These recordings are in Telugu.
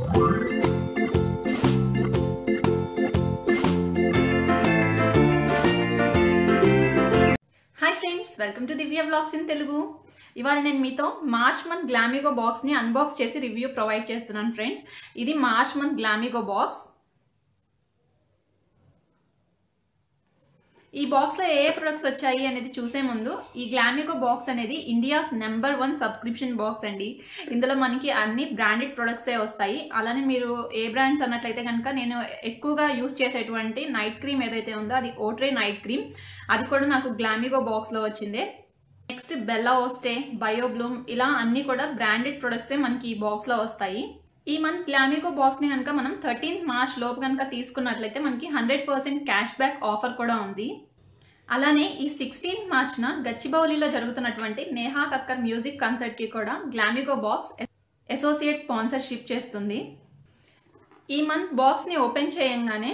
Hi friends, welcome to Divya vlogs in Telugu. ఇవాళ నేను మీతో మార్చ్ మంత్ గ్లామిగో బాక్స్ని అన్బాక్స్ చేసి రివ్యూ ప్రొవైడ్ చేస్తున్నాను ఫ్రెండ్స్. ఇది మార్చ్ మంత్ గ్లామిగో బాక్స్. ఈ బాక్స్లో ఏ ప్రొడక్ట్స్ వచ్చాయి అనేది చూసే ముందు, ఈ గ్లామిగో బాక్స్ అనేది ఇండియాస్ నెంబర్ 1 సబ్స్క్రిప్షన్ బాక్స్ అండి. ఇందులో మనకి అన్ని బ్రాండెడ్ ప్రొడక్ట్సే వస్తాయి. అలానే మీరు ఏ బ్రాండ్స్ అన్నట్లయితే కనుక నేను ఎక్కువగా యూస్ చేసేటువంటి నైట్ క్రీమ్ ఏదైతే ఉందో అది ఓట్రే నైట్ క్రీమ్, అది కూడా నాకు గ్లామిగో బాక్స్లో వచ్చిందే. నెక్స్ట్ బెల్లా ఓస్టే, బయోబ్లూమ్, ఇలా అన్ని కూడా బ్రాండెడ్ ప్రొడక్ట్సే మనకి ఈ బాక్స్లో వస్తాయి. ఈ మంత్ గ్లామిగో బాక్స్ని కనుక మనం 13th మార్చ్ లోపు కనుక తీసుకున్నట్లయితే మనకి 100% క్యాష్ బ్యాక్ ఆఫర్ కూడా ఉంది. అలానే ఈ 16th మార్చ్న గచ్చిబౌలిలో జరుగుతున్నటువంటి నేహా కక్కర్ మ్యూజిక్ కన్సర్ట్కి కూడా గ్లామిగో బాక్స్ అసోసియేట్ స్పాన్సర్షిప్ చేస్తుంది. ఈ మంత్ బాక్స్ని ఓపెన్ చేయంగానే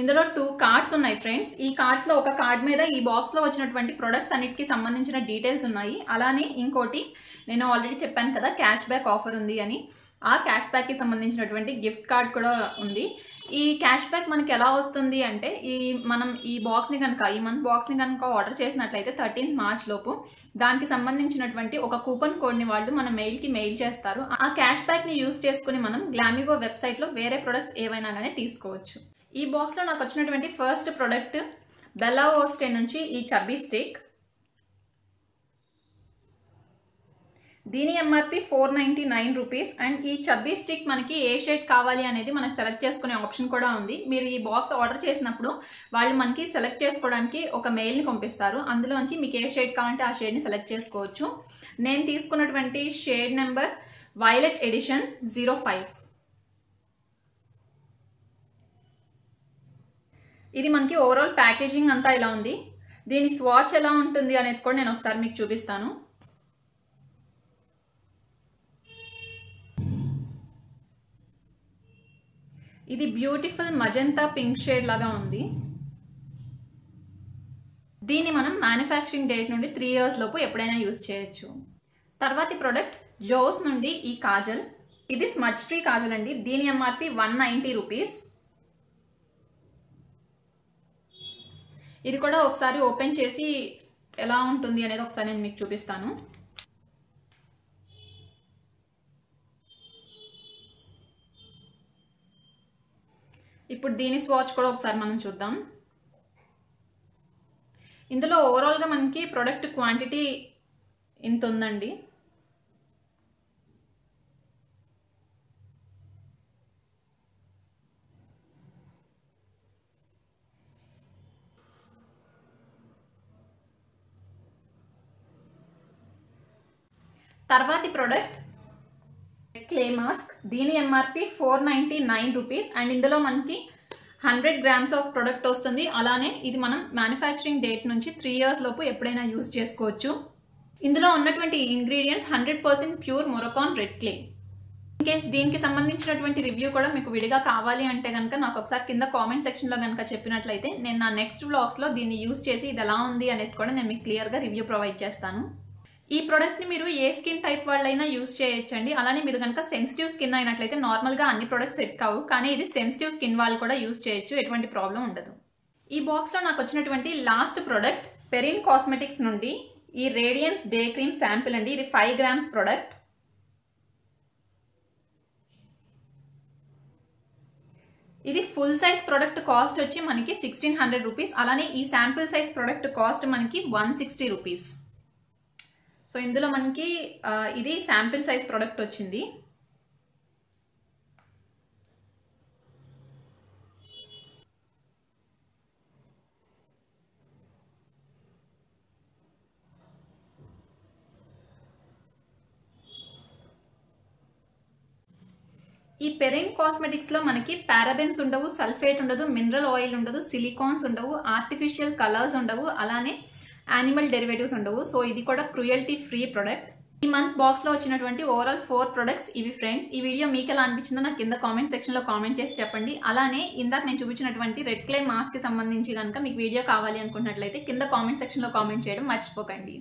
ఇందులో 2 కార్డ్స్ ఉన్నాయి ఫ్రెండ్స్. ఈ కార్డ్స్లో ఒక కార్డ్ మీద ఈ బాక్స్లో వచ్చినటువంటి ప్రొడక్ట్స్ అన్నిటికీ సంబంధించిన డీటెయిల్స్ ఉన్నాయి. అలానే ఇంకోటి నేను ఆల్రెడీ చెప్పాను కదా క్యాష్ బ్యాక్ ఆఫర్ ఉంది అని, ఆ క్యాష్ బ్యాక్కి సంబంధించినటువంటి గిఫ్ట్ కార్డ్ కూడా ఉంది. ఈ క్యాష్ బ్యాక్ మనకి ఎలా వస్తుంది అంటే, మనం ఈ బాక్స్ని కనుక ఈ మంత్ బాక్స్ని కనుక ఆర్డర్ చేసినట్లయితే 13th మార్చ్ లోపు దానికి సంబంధించినటువంటి ఒక కూపన్ కోడ్ని వాళ్ళు మన మెయిల్కి మెయిల్ చేస్తారు. ఆ క్యాష్ బ్యాక్ని యూస్ చేసుకుని మనం గ్లామిగో వెబ్సైట్లో వేరే ప్రొడక్ట్స్ ఏవైనా కానీ తీసుకోవచ్చు. ఈ బాక్స్లో నాకు వచ్చినటువంటి ఫస్ట్ ప్రోడక్ట్ బెల్లా ఓస్టే నుంచి ఈ చబ్బీ స్టిక్. దీని ఎంఆర్పి 499 రూపీస్. అండ్ ఈ చబ్బీ స్టిక్ మనకి ఏ షేడ్ కావాలి అనేది మనకు సెలెక్ట్ చేసుకునే ఆప్షన్ కూడా ఉంది. మీరు ఈ బాక్స్ ఆర్డర్ చేసినప్పుడు వాళ్ళు మనకి సెలెక్ట్ చేసుకోవడానికి ఒక మెయిల్ని పంపిస్తారు. అందులోంచి మీకు ఏ షేడ్ కావాలంటే ఆ షేడ్ని సెలెక్ట్ చేసుకోవచ్చు. నేను తీసుకున్నటువంటి షేడ్ నెంబర్ వైలెట్ ఎడిషన్ 05. ఇది మనకి ఓవరాల్ ప్యాకేజింగ్ అంతా ఇలా ఉంది. దీని స్వాచ్ ఎలా ఉంటుంది అనేది కూడా నేను ఒకసారి మీకు చూపిస్తాను. ఇది బ్యూటిఫుల్ మజెంతా పింక్ షేడ్ లాగా ఉంది. దీన్ని మనం మ్యానుఫ్యాక్చరింగ్ డేట్ నుండి 3 years లోపు ఎప్పుడైనా యూజ్ చేయొచ్చు. తర్వాతి ప్రోడక్ట్ జోస్ నుండి ఈ కాజల్. ఇది స్మడ్జ్ ఫ్రీ కాజల్ అండి. దీని ఎంఆర్పి 190 రూపీస్. ఇది కూడా ఒకసారి ఓపెన్ చేసి ఎలా ఉంటుంది అనేది ఒకసారి నేను మీకు చూపిస్తాను. ఇప్పుడు దీని స్వాచ్ కూడా ఒకసారి మనం చూద్దాం. ఇందులో ఓవరాల్గా మనకి ప్రోడక్ట్ క్వాంటిటీ ఇంత ఉందండి. తర్వాతి ప్రోడక్ట్ క్లే మాస్క్. దీని ఎంఆర్పి 499 రూపీస్. అండ్ ఇందులో మనకి 100 grams ఆఫ్ ప్రొడక్ట్ వస్తుంది. అలానే ఇది మనం మ్యానుఫ్యాక్చరింగ్ డేట్ నుంచి 3 years లోపు ఎప్పుడైనా యూజ్ చేసుకోవచ్చు. ఇందులో ఉన్నటువంటి ingredients 100% pure Moroccan red clay. In case దీనికి సంబంధించినటువంటి రివ్యూ కూడా మీకు విడిగా కావాలి అంటే కనుక నాకు ఒకసారి కింద కామెంట్ సెక్షన్లో కనుక చెప్పినట్లయితే నేను నా నెక్స్ట్ వ్లాగ్స్లో దీన్ని యూజ్ చేసి ఇది ఎలా ఉంది అనేది కూడా నేను మీకు క్లియర్గా రివ్యూ ప్రొవైడ్ చేస్తాను. ఈ ప్రోడక్ట్ని మీరు ఏ స్కిన్ టైప్ వాళ్ళైనా యూజ్ చేయొచ్చండి. అలానే మీరు కనుక సెన్సిటివ్ స్కిన్ అయినట్లయితే నార్మల్గా అన్ని ప్రొడక్ట్స్ సెట్ కావు, కానీ ఇది సెన్సిటివ్ స్కిన్ వాళ్ళు కూడా యూజ్ చేయొచ్చు, ఎటువంటి ప్రాబ్లం ఉండదు. ఈ బాక్స్లో నాకు వచ్చినటువంటి లాస్ట్ ప్రోడక్ట్ పెరిన్ కాస్మెటిక్స్ నుండి ఈ రేడియన్స్ డే క్రీమ్ శాంపిల్ అండి. ఇది 5 grams ప్రోడక్ట్. ఇది ఫుల్ సైజ్ ప్రోడక్ట్ కాస్ట్ వచ్చి మనకి 1600 రూపీస్. అలానే ఈ శాంపిల్ సైజ్ ప్రోడక్ట్ కాస్ట్ మనకి 160 రూపీస్. సో ఇందులో మనకి ఇది శాంపిల్ సైజ్ ప్రోడక్ట్ వచ్చింది. ఈ పెరిన్ కాస్మెటిక్స్లో మనకి పారాబెన్స్ ఉండవు, సల్ఫేట్ ఉండదు, మినరల్ ఆయిల్ ఉండదు, సిలికాన్స్ ఉండవు, ఆర్టిఫిషియల్ కలర్స్ ఉండవు, అలానే యానిమల్ డెరివేటివ్స్ ఉండవు. సో ఇది కూడా క్రూయల్టీ ఫ్రీ ప్రోడక్ట్. ఈ మంత్ బాక్స్లో వచ్చినటువంటి ఓవరాల్ 4 ప్రొడక్ట్స్ ఇవి ఫ్రెండ్స్. ఈ వీడియో మీకు ఎలా అనిపించిందో నాకు కింద కామెంట్ సెక్షన్లో కామెంట్ చేసి చెప్పండి. అలానే ఇందాక నేను చూపించినటువంటి రెడ్ క్లే మాస్క్కి సంబంధించి కనుక మీకు వీడియో కావాలి అనుకున్నట్లయితే కింద కామెంట్ సెక్షన్లో కామెంట్ చేయడం మర్చిపోకండి.